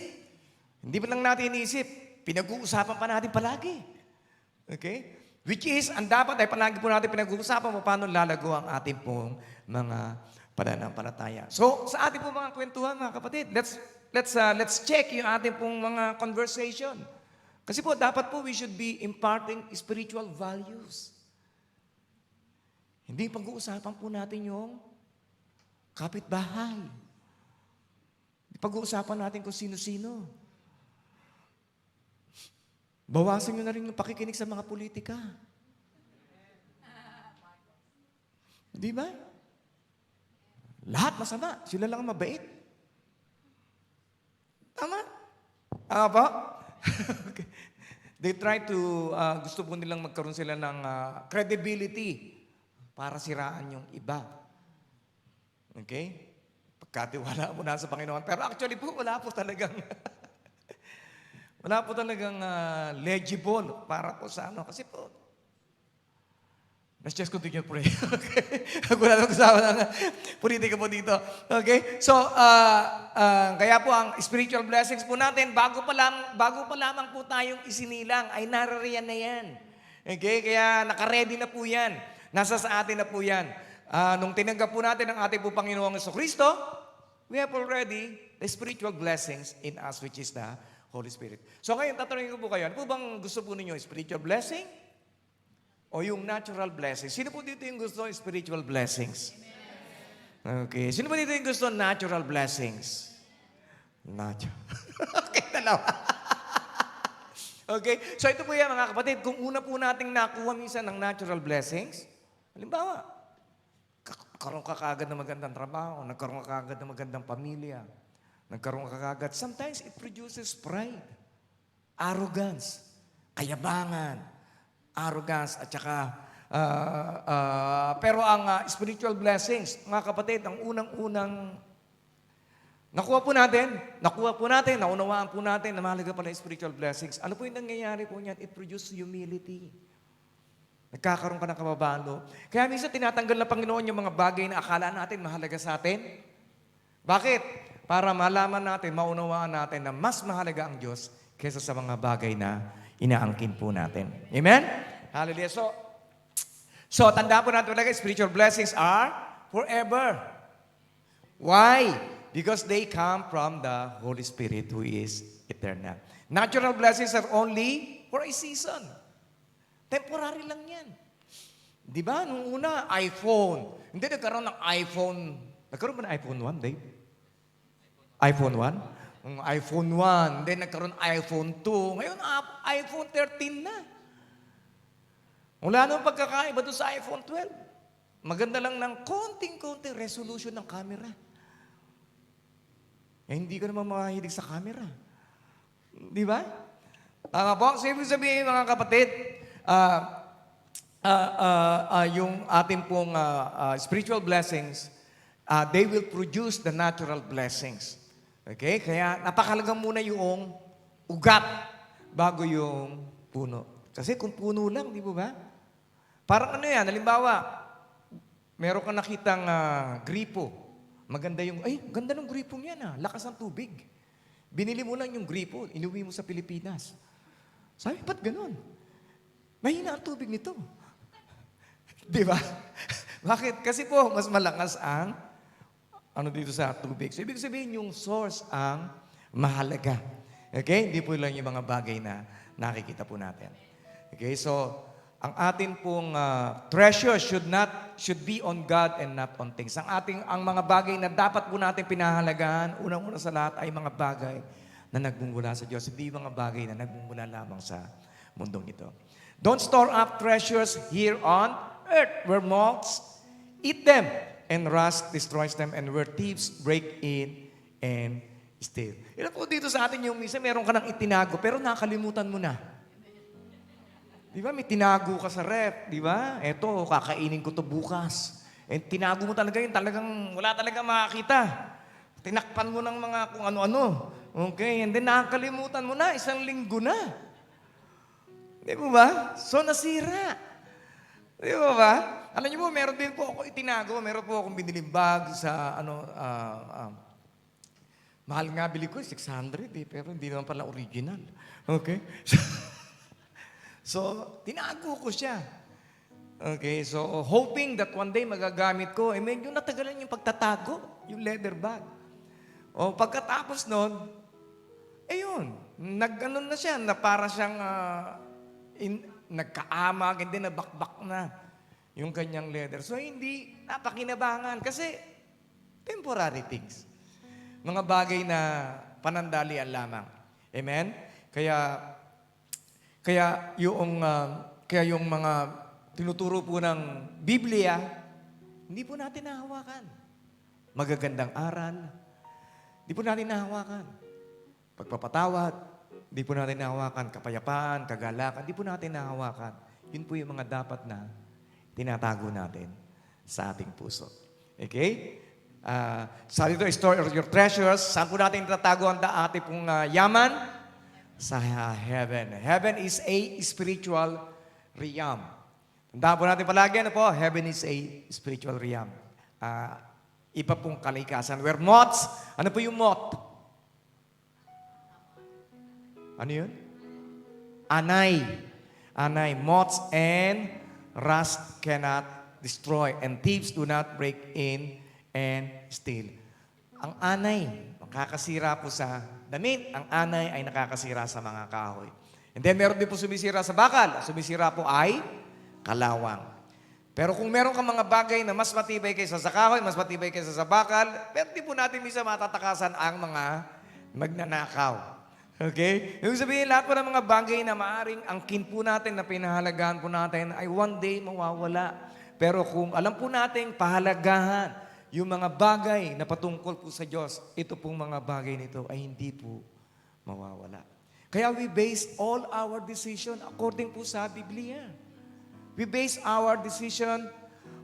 Hindi pa lang natin iniisip. Pinag-uusapan pa natin palagi. Okay? Which is, ang dapat ay palagi po natin pinag-uusapan paano lalago ang ating pong mga pananampalataya. So, sa ating pong mga kwentuhan, mga kapatid, let's check yung ating pong mga conversation. Kasi po, dapat po we should be imparting spiritual values. Hindi pag-uusapan po natin yung kapitbahay. Pag-uusapan natin kung sino-sino. Bawasan nyo na rin yung pakikinig sa mga politika. Di ba? Lahat masama. Sila lang mabait. Tama? Tama ba? Okay. They try to, gusto po nilang magkaroon sila ng credibility para siraan yung iba. Okay? Pagkatiwala mo na sa Panginoon. Pero actually po, wala po talagang legible para po sa ano. Kasi po, let's just continue to pray. Okay? Wala nang kasama ng politika po dito. Okay? So, kaya po ang spiritual blessings po natin, bago pa lamang po tayong isinilang, ay narariyan na yan. Okay? Kaya nakaredy na po yan. Nasa sa atin na po yan. Nung tinanggap po natin ang ating po Panginoong Jesucristo, we have already the spiritual blessings in us, which is the Holy Spirit. So ngayon, tatanungin ko po kayo, ano po bang gusto po ninyo? Spiritual blessing? O yung natural blessings? Sino po dito yung gusto spiritual blessings? Okay. Sino po dito yung gusto natural blessings? Okay, dalawa. Okay? So ito po yan mga kapatid. Kung una po nating nakuha minsan ng natural blessings, halimbawa, nagkaroon ka kaagad ng magandang trabaho, nagkaroon ka kaagad ng magandang pamilya, nagkaroon ka kaagad. Sometimes it produces pride, arrogance, kayabangan, at saka, pero ang spiritual blessings, mga kapatid, ang unang-unang nakuha po natin, naunawaan po natin na mahalaga pala yung spiritual blessings. Ano po yung nangyayari po niyan? It produces humility. Nagkakaroon ka ng kababaan loob. Kaya minsan tinatanggal ng Panginoon yung mga bagay na akala natin mahalaga sa atin. Bakit? Para malaman natin, maunawaan natin na mas mahalaga ang Diyos kaysa sa mga bagay na inaangkin po natin. Amen? Hallelujah. So tandaan po natin talaga, spiritual blessings are forever. Why? Because they come from the Holy Spirit who is eternal. Natural blessings are only for a season. Temporary lang yan. Di ba? Nung una, iPhone. Hindi nagkaroon ng iPhone. Nagkaroon ba ng iPhone 1, Dave? iPhone 1? iPhone 1. Then nagkaroon iPhone 2. Ngayon, iPhone 13 na. Wala nang pagkakaiba doon sa iPhone 12. Maganda lang ng konting-konting resolution ng camera. Eh, hindi ka naman mahilig sa camera. Di ba? Po, so ibig sabihin mga kapatid, yung ating pong spiritual blessings, they will produce the natural blessings. Okay? Kaya napakalaga muna yung ugat bago yung puno. Kasi kung puno lang, di ba? Parang ano yan, halimbawa, meron kang nakitang gripo. Maganda yung, ganda ng gripong yan lakas ng tubig. Binili mo lang yung gripo, inuwi mo sa Pilipinas. Sabi, ba't ganun? Mahina ang tubig nito. Di ba? Bakit? Kasi po, mas malakas ang dito sa tubig. So, ibig sabihin, yung source ang mahalaga. Okay? Hindi po lang yung mga bagay na nakikita po natin. Okay? So, ang atin pong treasure should be on God and not on things. Ang mga bagay na dapat po natin pinahalagahan, unang-una sa lahat ay mga bagay na nagmumula sa Diyos. Hindi mga bagay na nagmumula lamang sa mundong ito. Don't store up treasures here on earth where moths eat them and rust destroys them and where thieves break in and still. Ilan po dito sa atin yung minsan meron ka nang itinago pero nakalimutan mo na. Di ba? May tinago ka sa ref, di ba? Eto, kakainin ko to bukas. And tinago mo talaga yun, talagang wala talaga makakita. Tinakpan mo ng mga kung ano-ano. Okay, and then nakakalimutan mo na, 1 linggo na. Di ba? So nasira. Di ba? Alam niyo po, meron din po ako itinago. Meron po akong biniling bag sa mahal nga bili ko, 600 pero hindi naman pala original. Okay? So, tinago ko siya. Okay, so hoping that one day magagamit ko, medyo natagalan yung pagtatago, yung leather bag. O pagkatapos nun, yun, nag-ano na siya, na para siyang nagkaamag, hindi nabakbak na yung kanyang leather. So, hindi napakinabangan kasi temporary things. Mga bagay na panandalian lamang. Amen? Kaya yung mga tinuturo po ng Biblia, hindi po natin nahawakan. Magagandang aral, hindi po natin nahawakan. Pagpapatawad, hindi po natin nahawakan. Kapayapaan, kagalakan, hindi po natin nahawakan. Yun po yung mga dapat na tinatago natin sa ating puso. Okay? Sabi ito, store your treasures. Saan po natin tatago ang ating pong yaman? Sa heaven. Heaven is a spiritual realm. Tandaan po natin palagi, ano po? Heaven is a spiritual realm. Iba pong kalikasan. Where moths, ano po yung moth? Ano yun? Anay. Anay. Moths and rust cannot destroy. And thieves do not break in and steal. Ang anay, makakasira po sa damit. Ang anay ay nakakasira sa mga kahoy. And then meron din po sumisira sa bakal. Sumisira po ay kalawang. Pero kung meron ka mga bagay na mas matibay kaysa sa kahoy, mas matibay kaysa sa bakal, pero di po natin minsan matatakasan ang mga magnanakaw. Okay? Ibig sabihin, lahat po ng mga bagay na maaring angkin po natin, na pinahalagahan po natin, ay one day mawawala. Pero kung alam po natin pahalagahan yung mga bagay na patungkol po sa Diyos, ito pong mga bagay nito ay hindi po mawawala. Kaya we base all our decision according po sa Biblia. We base our decision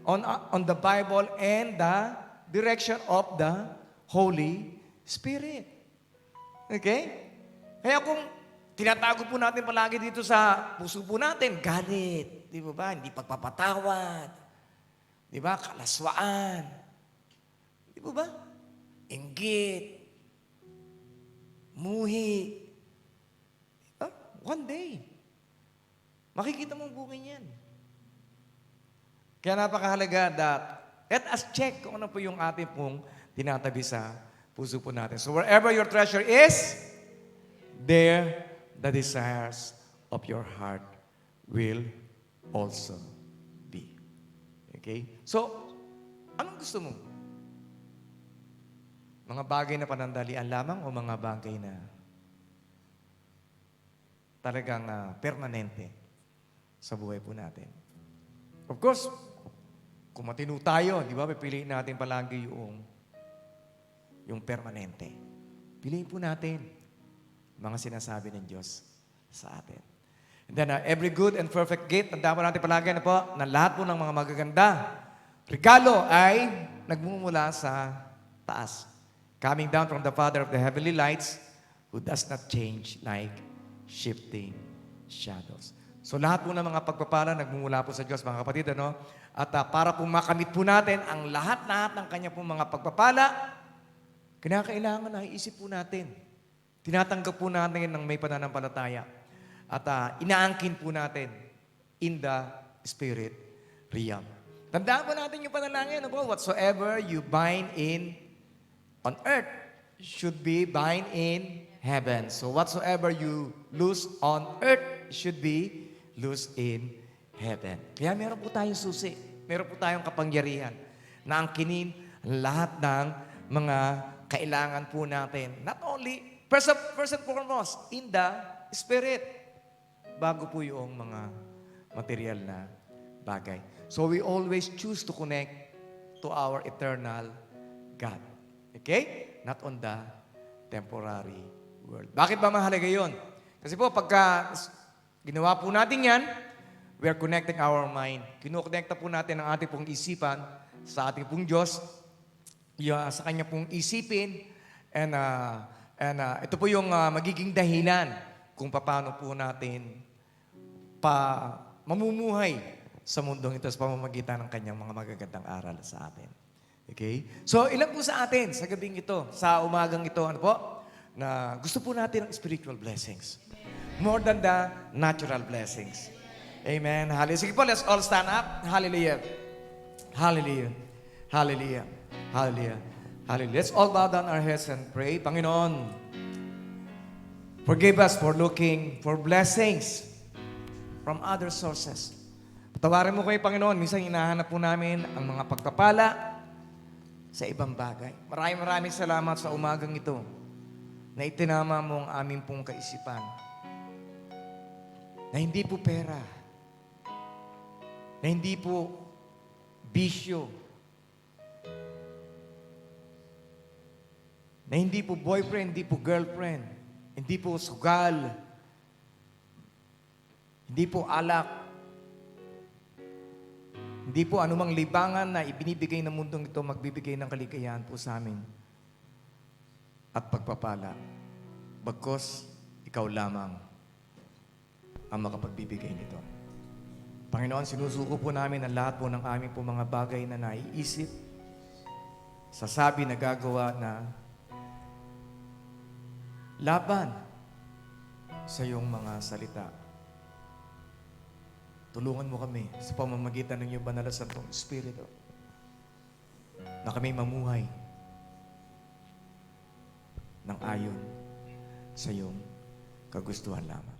on the Bible and the direction of the Holy Spirit. Okay? Kaya kung tinatago po natin palagi dito sa puso po natin, galit, di ba? Hindi pagpapatawad, di ba? Kalaswaan, di ba? Inggit, muhi. Diba? One day, makikita mong bukid yan. Kaya napakahalaga that let us check kung ano po yung ating pong tinatabi sa puso po natin. So wherever your treasure is, there the desires of your heart will also be. Okay? So, anong gusto mo? Mga bagay na panandalian lamang o mga bagay na talagang permanente sa buhay po natin? Of course, kung matino tayo, di ba, pipiliin natin palagi yung permanente. Piliin po natin mga sinasabi ng Diyos sa atin. And then, every good and perfect gift, tandaan po natin palagi na po, na lahat po ng mga magaganda, regalo ay nagmumula sa taas. Coming down from the Father of the heavenly lights, who does not change like shifting shadows. So lahat po ng mga pagpapala nagmumula po sa Diyos, mga kapatid, ano? At para po makamit po natin ang lahat-lahat ng kanya pong mga pagpapala, kinakailangan na iisip po natin. Tinatanggap po natin ng may pananampalataya. At inaangkin po natin in the spirit realm. Tandaan po natin yung panalangin, ano po? Whatsoever you bind on earth should be bind in heaven. So whatsoever you loose on earth should be loose in heaven. Kaya meron po tayong susi. Meron po tayong kapangyarihan na angkinin lahat ng mga kailangan po natin. Not only, first and foremost, in the Spirit. Bago po yung mga material na bagay. So we always choose to connect to our eternal God. Okay? not on the temporary world. Bakit ba mahalaga yun? Kasi po, pagka ginawa po natin yan, we are connecting our mind. Kinukonekta po natin ang ating pong isipan sa ating pong Diyos, sa Kanya pong isipin, and ito po yung magiging dahilan kung paano po natin mamumuhay sa mundong ito sa pamamagitan ng Kanyang mga magagandang aral sa atin. Okay? So, ilan po sa atin sa gabing ito, sa umagang ito, ano po, na gusto po natin ng spiritual blessings. More than the natural blessings. Amen. Hallelujah. Sige po, let's all stand up. Hallelujah. Hallelujah. Hallelujah. Hallelujah. Hallelujah. Let's all bow down our heads and pray. Panginoon, forgive us for looking for blessings from other sources. Patawarin mo kayo, Panginoon. Minsan hinahanap po namin ang mga pagpapala sa ibang bagay. Maraming salamat sa umagang ito na itinama mo ang aming pong kaisipan. Na hindi po pera, na hindi po bisyo, na hindi po boyfriend, hindi po girlfriend, hindi po sugal, hindi po alak, hindi po anumang libangan na ibinibigay ng mundong ito magbibigay ng kaligayahan po sa amin at pagpapala. Bagkus, ikaw lamang ang makapagbibigay nito. Panginoon, sinusuko po namin ang lahat po ng aming po mga bagay na naiisip, sasabi na gagawa na laban sa iyong mga salita. Tulungan mo kami sa pamamagitan ng iyong banal na Santong Espiritu na kami mamuhay ng ayon sa iyong kagustuhan lamang.